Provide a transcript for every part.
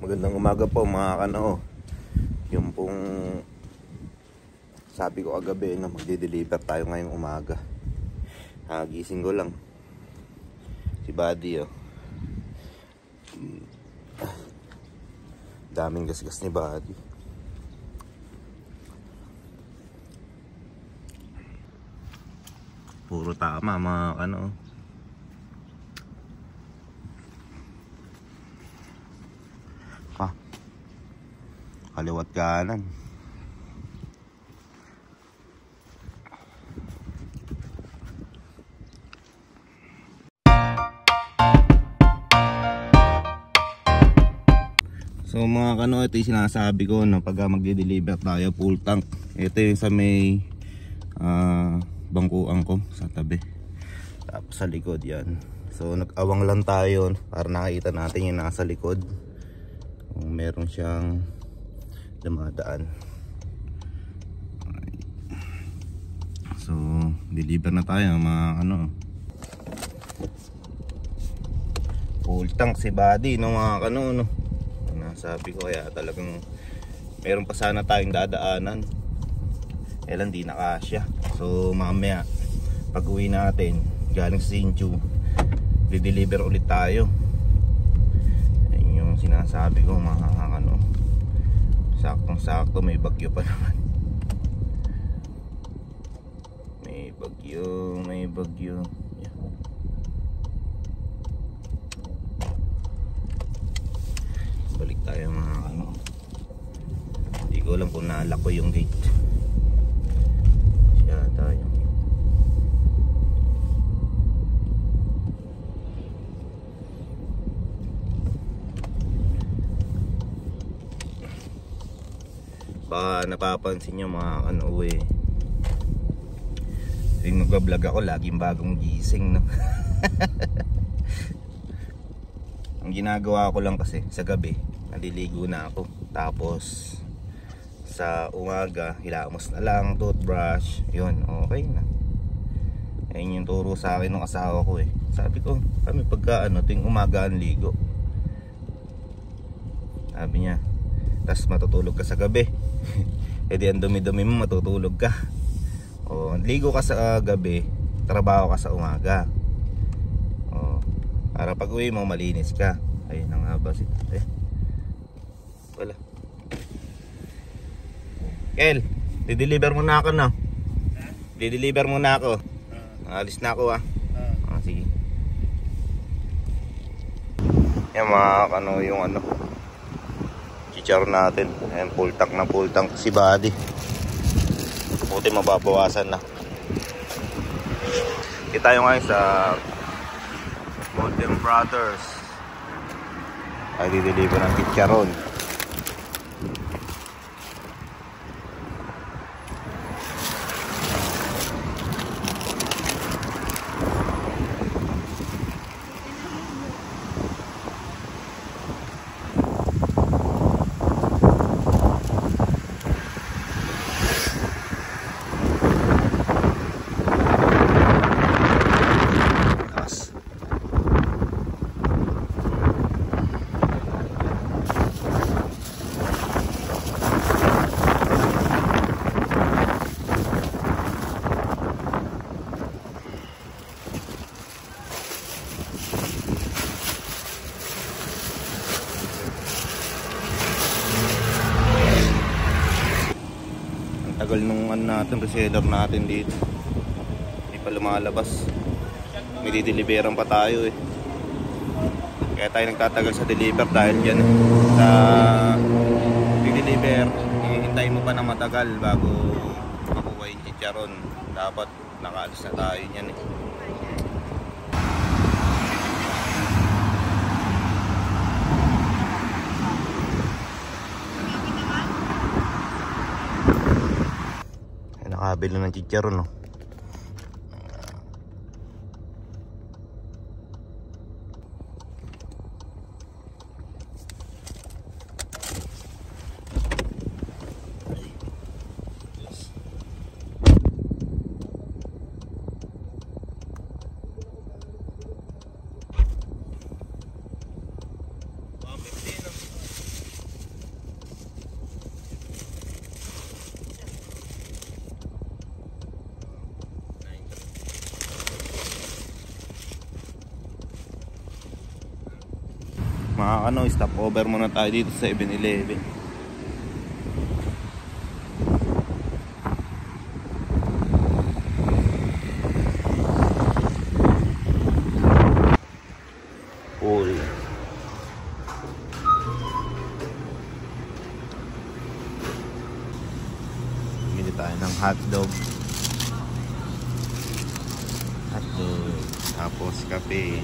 Magandang umaga po mga kanao. Yung pong sabi ko kagabi na magde-deliver tayo ngayong umaga. Gising ko lang. Si Buddy oh. Daming gasgas ni Buddy. Puro tama mga kanao. Kaliwat kanan. So mga kano, ito yung sinasabi ko na pag magde-deliver tayo full tank. Ito yung sa may bangkuan ko sa tabi. Tapos sa likod yan. So nag-awang lang tayo para nakita natin yung nasa likod. Kung meron siyang dumadaan. So deliver na tayo mga ano. Full tank si Buddy no mga kano no. Sabi ko kaya talagang meron pa sana tayong dadaanan. Kailan di nakasya. So mamaya pag uwi natin galing sa Sinchu, di-deliver ulit tayo. Yan yung sinasabi ko mga ano. Saktong-sakto may bagyo pa naman. May bagyo. Yeah. Balik tayo mga ano. Hindi ko alam kung naalak ko yung gate. Siya tayo. Baka napapansin nyo mga ano tuwing nagbablog ako laging bagong gising no? Ang ginagawa ko lang kasi sa gabi naliligo na ako, tapos sa umaga hilamos na lang, toothbrush, yun okay na. Ayun yung turo sa akin ng asawa ko sabi ko kami pagka ano tuwing umaga ang ligo, sabi niya, tas matutulog ka sa gabi. Edi ang dumi-dumi mo matutulog ka. O ligo ka sa gabi, trabaho ka sa umaga. O para pag uwi mo malinis ka. Ayun ang haba si wala. Kel, di-deliver mo na ako no. Di-deliver mo na ako. Alis na ako sige. Yan mga ano yung ano chicharon natin. Ayan, full tank si Buddy. Buti mababawasan na. Kita tayo ngayon sa Golden Brothers. Ay di-deliver ng chicharon. Tagal nung ano natin, reseller natin dito. Hindi pa lumalabas. May dideliveran pa tayo Kaya tayo nagtatagal sa deliver dahil dyan sa dideliver, hihintay mo pa na matagal bago makuha yung chicharon. Dapat nakaalis na tayo nyan nakabili ng chicharon no. Mga ano, stop over muna tayo dito sa 7-Eleven. Cool. Bili tayo ng hotdog. Tapos kape.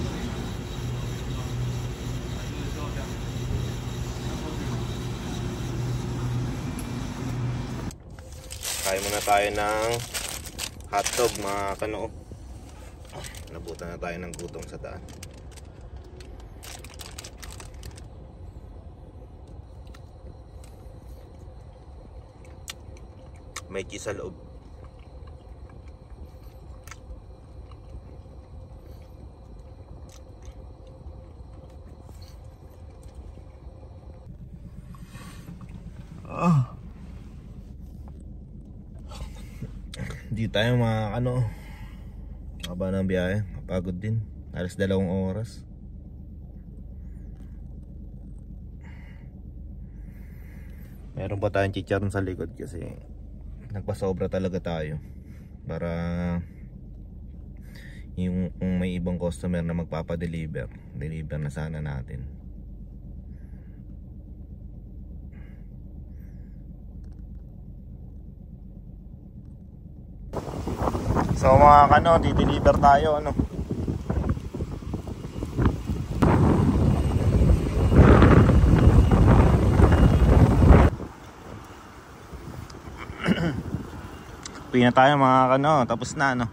Kain muna tayo ng hotdog mga kanoo. Nabutan na tayo ng gutom sa daan. May cheese sa loob. Hindi tayo mga ano, haba ng biyahe, mapagod din. Alas 2 oras. Meron pa tayong chicharon sa likod kasi nagpasobra talaga tayo. Para yung kung may ibang customer na magpapadeliver, deliver na sana natin. So mga kano, di-deliver tayo ano. Uwi na tayo mga kano, tapos na ano.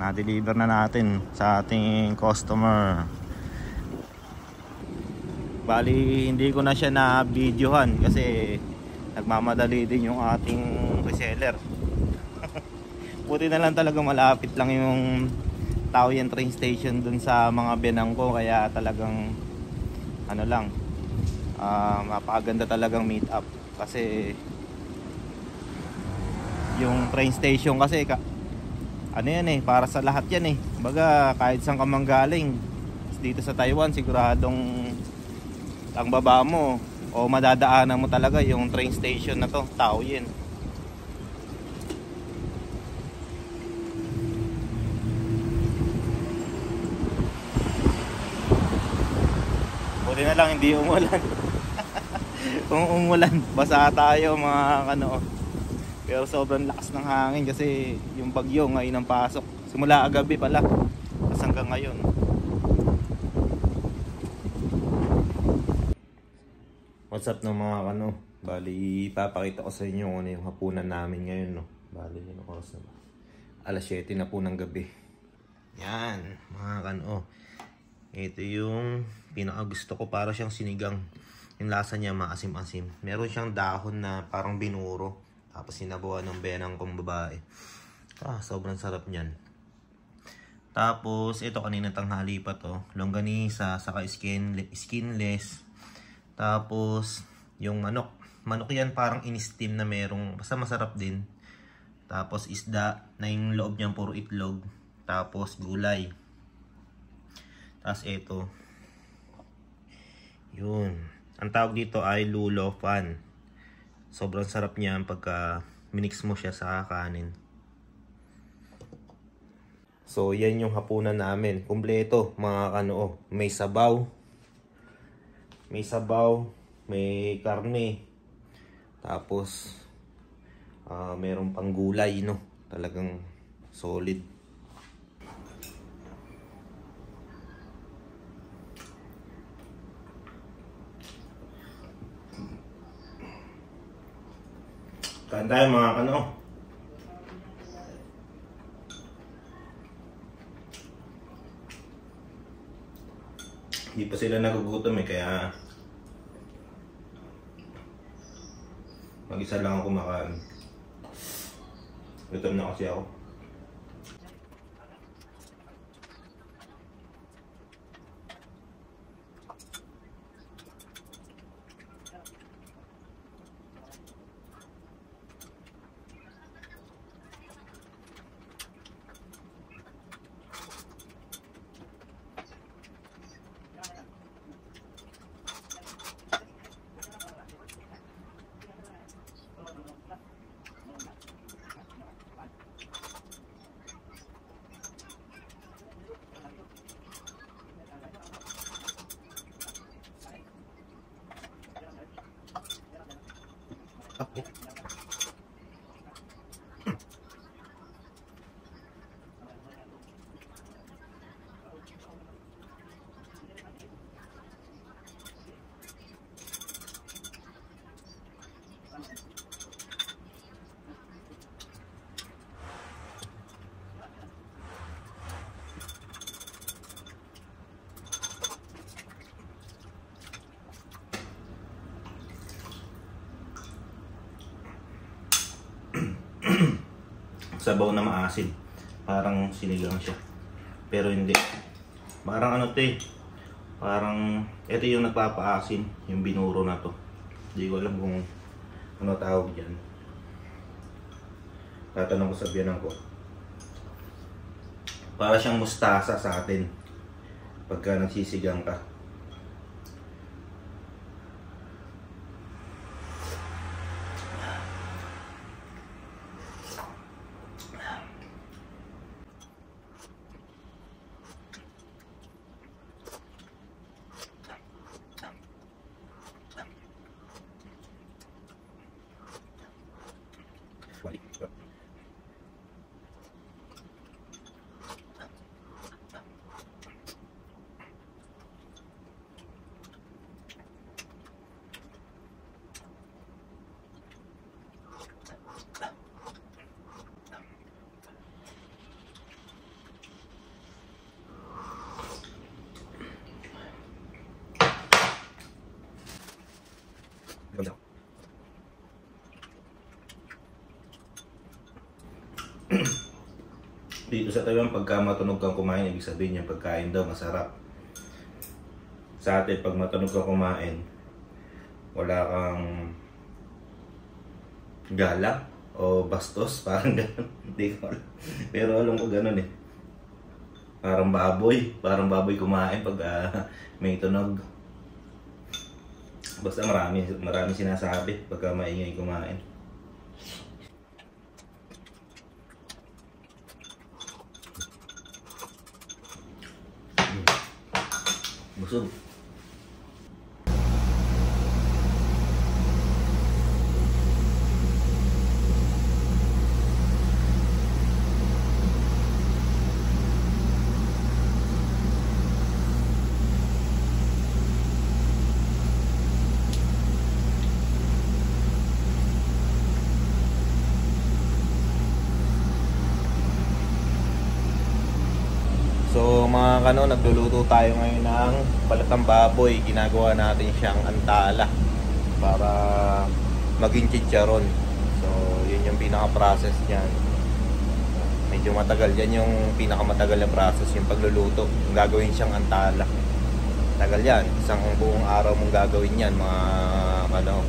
Na-deliver na natin sa ating customer. Bali hindi ko na siya na-videohan kasi nagmamadali din yung ating reseller. Buti na lang talaga malapit lang yung Taoyuan train station dun sa mga biyanang ko, kaya talagang ano lang, mapakaganda talagang meet up kasi yung train station kasi ano yan eh, para sa lahat yan eh. Baga kahit saan ka manggaling dito sa Taiwan, siguradong ang baba mo o madadaanan mo talaga yung train station na to, Taoyuan. Buti na lang hindi umulan. Kung umulan, basa tayo mga kano. Pero sobrang lakas ng hangin kasi yung bagyo ngayon ang pasok. Simula agabi pala, tapos hanggang ngayon. What's up no mga kano? Bali, papakita ko sa inyo kung ano yung hapunan namin ngayon no. Bali, yun oras na ba? Alas 7 na po ng gabi. Yan, mga kano. Ito yung pinaka gusto ko, para siyang sinigang. Yung lasa niya maasim-asim. Meron siyang dahon na parang binuro, tapos sinabawan ng benang kong babae. Sobrang sarap niyan. Tapos ito kanina tanghali pa to, longganisa saka skinless. Tapos yung manok yan parang in-steam na merong, basta masarap din. Tapos isda na yung loob niyan puro itlog. Tapos gulay. Tapos ito, yun, ang tawag dito ay lulo pan. Sobrang sarap niya pagka minix mo siya sa kanin. So yan yung hapunan namin, kumpleto mga kano. May sabaw, may karne, tapos meron pang gulay no, talagang solid. Kain tayo mga kano. Hindi pa sila nagugutom eh, kaya mag-isa lang ako kumakain. Gutom na kasi ako. Sabaw na maasim. Parang sinigang siya. Pero hindi. Parang ano to eh. Parang ito yung nagpapaasim. Yung binuro na to. Hindi ko alam kung ano tawag dyan. Tatanong ko sa biyanan ko. Para siyang mustasa sa atin. Pagka nagsisigang ka. Dito sa Taiwan, pagka matunog kang kumain, ibig sabihin yung pagkain daw masarap. Sa atin, pag matunog kang kumain, wala kang gala o bastos, parang gano'n. Hindi ko alam. Pero alam ko gano'n eh. Parang baboy kumain pag may tunog. Basta marami sinasabi pagka maingay kumain. Busog. So mga kano, nagluluto tayo ngayon ng balatang baboy. Ginagawa natin siyang antala para maging chicharon. So yun yung pinaka-process niyan. Medyo matagal yan, yung pinakamatagal na process, yung pagluluto. Yung gagawin siyang antala. Tagal yan, isang buong araw mong gagawin yan mga kano.